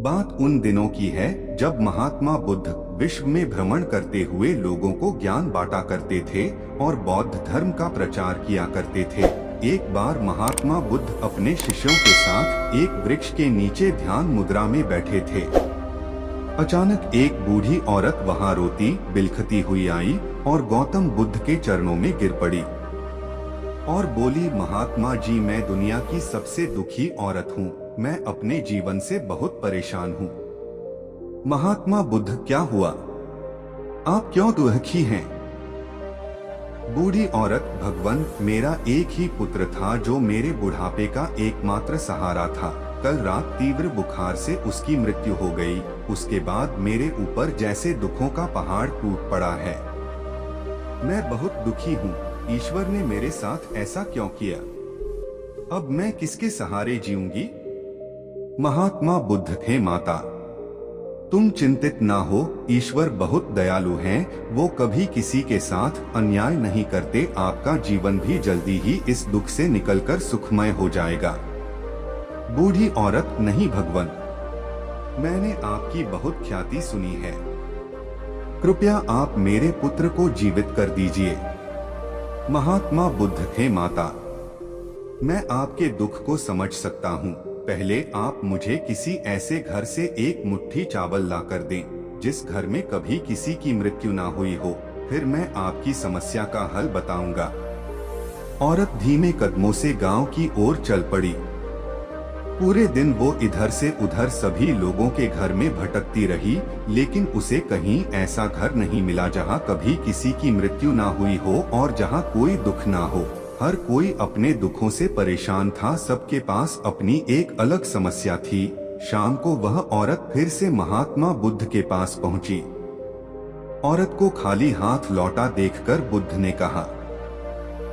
बात उन दिनों की है जब महात्मा बुद्ध विश्व में भ्रमण करते हुए लोगों को ज्ञान बांटा करते थे और बौद्ध धर्म का प्रचार किया करते थे। एक बार महात्मा बुद्ध अपने शिष्यों के साथ एक वृक्ष के नीचे ध्यान मुद्रा में बैठे थे। अचानक एक बूढ़ी औरत वहां रोती बिलखती हुई आई और गौतम बुद्ध के चरणों में गिर पड़ी और बोली, महात्मा जी, मैं दुनिया की सबसे दुखी औरत हूँ। मैं अपने जीवन से बहुत परेशान हूँ। महात्मा बुद्ध, क्या हुआ? आप क्यों दुखी हैं? बूढ़ी औरत, भगवान, मेरा एक ही पुत्र था जो मेरे बुढ़ापे का एकमात्र सहारा था। कल रात तीव्र बुखार से उसकी मृत्यु हो गई। उसके बाद मेरे ऊपर जैसे दुखों का पहाड़ टूट पड़ा है। मैं बहुत दुखी हूँ। ईश्वर ने मेरे साथ ऐसा क्यों किया? अब मैं किसके सहारे जीऊंगी? महात्मा बुद्ध, हे माता, तुम चिंतित ना हो। ईश्वर बहुत दयालु हैं। वो कभी किसी के साथ अन्याय नहीं करते। आपका जीवन भी जल्दी ही इस दुख से निकलकर सुखमय हो जाएगा। बूढ़ी औरत, नहीं भगवान, मैंने आपकी बहुत ख्याति सुनी है। कृपया आप मेरे पुत्र को जीवित कर दीजिए। महात्मा बुद्ध, हे माता, मैं आपके दुख को समझ सकता हूँ। पहले आप मुझे किसी ऐसे घर से एक मुट्ठी चावल लाकर दें जिस घर में कभी किसी की मृत्यु ना हुई हो, फिर मैं आपकी समस्या का हल बताऊंगा। औरत धीमे कदमों से गांव की ओर चल पड़ी। पूरे दिन वो इधर से उधर सभी लोगों के घर में भटकती रही, लेकिन उसे कहीं ऐसा घर नहीं मिला जहां कभी किसी की मृत्यु ना हुई हो और जहां कोई दुख ना हो। हर कोई अपने दुखों से परेशान था। सबके पास अपनी एक अलग समस्या थी। शाम को वह औरत फिर से महात्मा बुद्ध के पास पहुंची। औरत को खाली हाथ लौटा देखकर बुद्ध ने कहा,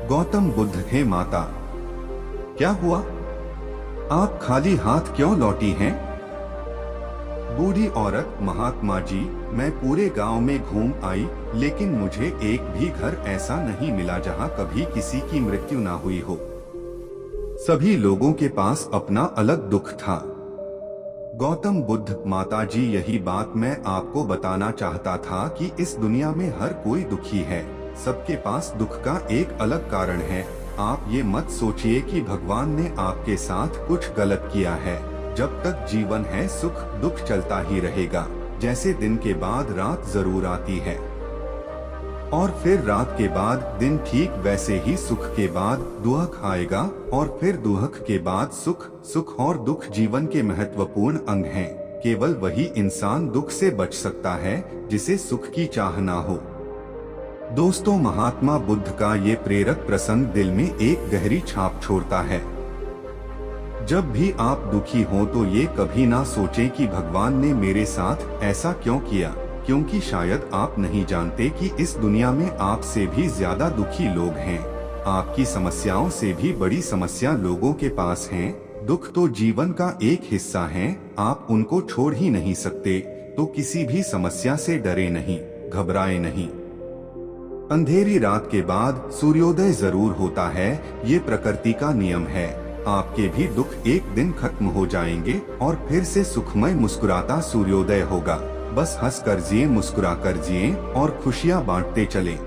गौतम बुद्ध, हे माता, क्या हुआ? आप खाली हाथ क्यों लौटी हैं? बूढ़ी औरत, महात्मा जी, मैं पूरे गांव में घूम आई, लेकिन मुझे एक भी घर ऐसा नहीं मिला जहां कभी किसी की मृत्यु ना हुई हो। सभी लोगों के पास अपना अलग दुख था। गौतम बुद्ध, माता जी, यही बात मैं आपको बताना चाहता था कि इस दुनिया में हर कोई दुखी है। सबके पास दुख का एक अलग कारण है। आप ये मत सोचिए कि भगवान ने आपके साथ कुछ गलत किया है। जब तक जीवन है सुख दुख चलता ही रहेगा। जैसे दिन के बाद रात जरूर आती है और फिर रात के बाद दिन, ठीक वैसे ही सुख के बाद दुख आएगा और फिर दुख के बाद सुख। सुख और दुख जीवन के महत्वपूर्ण अंग हैं। केवल वही इंसान दुख से बच सकता है जिसे सुख की चाह ना हो। दोस्तों, महात्मा बुद्ध का ये प्रेरक प्रसंग दिल में एक गहरी छाप छोड़ता है। जब भी आप दुखी हो तो ये कभी ना सोचें कि भगवान ने मेरे साथ ऐसा क्यों किया, क्योंकि शायद आप नहीं जानते कि इस दुनिया में आपसे भी ज्यादा दुखी लोग हैं। आपकी समस्याओं से भी बड़ी समस्या लोगों के पास हैं। दुख तो जीवन का एक हिस्सा है, आप उनको छोड़ ही नहीं सकते। तो किसी भी समस्या से डरे नहीं, घबराए नहीं। अंधेरी रात के बाद सूर्योदय जरूर होता है, ये प्रकृति का नियम है। आपके भी दुख एक दिन खत्म हो जाएंगे और फिर से सुखमय मुस्कुराता सूर्योदय होगा। बस हंस कर जिए, मुस्कुरा कर जिए और खुशियाँ बांटते चलें।